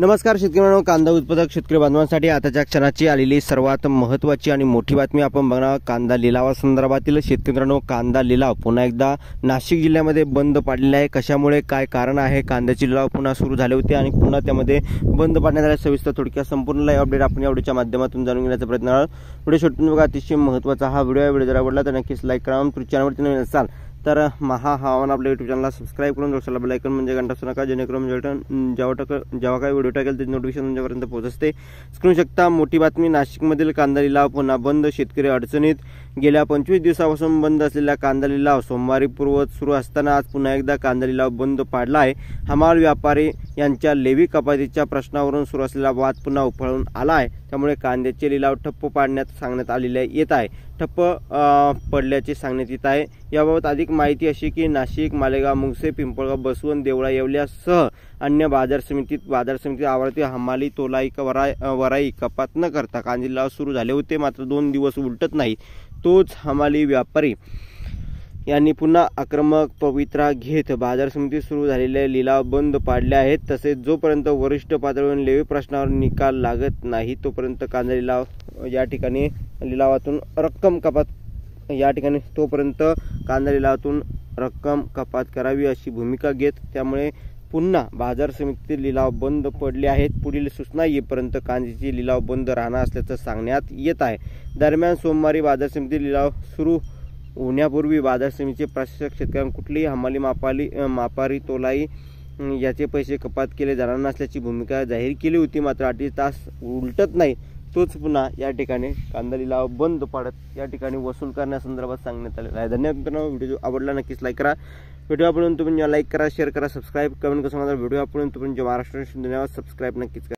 नमस्कार शेतकरी मित्रांनो, कांदा उत्पादक शेतकरी बांधवांसाठी आताच्या क्षणाची आलेली सर्वात महत्त्वाची आणि मोठी बातमी आपण बघणार. कांदा लिलावासंदर्भातील शेतकरी मित्रांनो, कांदा लिलाव पुन्हा एकदा नाशिक जिल्ह्यामध्ये बंद पाडलेला आहे. कशामुळे, काय कारण आहे, कांद्याचे लिलाव पुन्हा सुरू झाले होते आणि पुन्हा त्यामध्ये बंद पाडण्यात आले. सविस्तर थोडक्यात संपूर्ण लाईव्ह अपडेट आपण या व्हिडिओच्या माध्यमातून जाणून घेण्याचा प्रयत्न करू. व्हिडिओ शेवटपर्यंत बघा, अतिशय महत्त्वाचा हा व्हिडिओ आहे. व्हिडिओ जर आवडला तर नक्कीच लाईक करा. तुम्ही चॅनलवरती नवीन असाल तर हवामान आपल्या यूट्यूब चॅनलला सबस्क्राईब करून दोस्तला बेल आयकॉन म्हणजे घंटा असू नका, जेणेकरून जेव्हा काही व्हिडिओ टाकेल त्याची नोटिफिकेशन तुमच्यापर्यंत पोहोचते. स्क्रीन शकता मोठी बातमी. नाशिकमधील कांदा लिलाव पुन्हा बंद, शेतकरी अडचणीत. गेल्या 25 दिवसापासून बंद असलेला कांदा लिलाव सोमवारी पूर्ववत सुरू असताना आज पुन्हा एकदा कांदा लिलाव बंद पाडला आहे. हमाल व्यापारी यांच्या लेवी कपातीच्या प्रश्नावरून सुरू असलेला वाद पुन्हा उफाळून आला आहे. त्यामुळे कांद्याचे लिलाव ठप्प पाडण्यात सांगण्यात आलेले येत आहे. ठप्प पडल्याचे सांगण्यात येत आहे. याबाबत अधिक माहिती अशी की नाशिक, मालेगाव, मुंगसे, पिंपळगाव, बसवंत, देवळा, येवल्यासह अन्य बाजार समितीत आवर्ती हमाली, तोलाई, वराई कपात न करता कांदा लिलाव सुरू झाले होते. मात्र 2 दिवस उलटत नाही तोच हमाली व्यापारी यांनी पुन्हा आक्रमक पवित्रा घेत बाजार समितीत सुरू झालेले लिलाव बंद पाडले आहेत. तसेच जोपर्यंत वरिष्ठ पातळीवर लेवी प्रश्नावर निकाल लागत नाही तोपर्यंत कांदा लिलाव या ठिकाणी लिलावातून रक्कम कपात करावी अशी भूमिका घेत त्यामुळे पुन्हा बाजार समितीतील लिलाव बंद पडले आहेत. पुढील सूचना येईपर्यंत कांद्याचे लिलाव बंद राहणार असल्याचं सांगण्यात येत आहे. दरम्यान सोमवारी बाजार समिती लिलाव सुरू होण्यापूर्वी बाजार समितीचे प्रशासक शेतकऱ्यांना कुठलीही हमाली, मापारी, तोलाई याचे पैसे कपात केले जाणार नसल्याची भूमिका जाहीर केली होती. मात्र 38 तास उलटत नाही तोच पुन्हा या ठिकाणी कांदा लिलाव बंद पाडत या ठिकाणी वसूल करण्यासंदर्भात सांगण्यात आलेलं आहे. धन्यवाद मित्रांनो. व्हिडिओ आवडला नक्कीच लाईक करा. व्हिडिओ आपण तुम्ही लाईक करा, शेअर करा, सबस्क्राईब, कमेंट करा. व्हिडिओ आपण तुम्ही महाराष्ट्र सबस्क्राईब नक्कीच करा.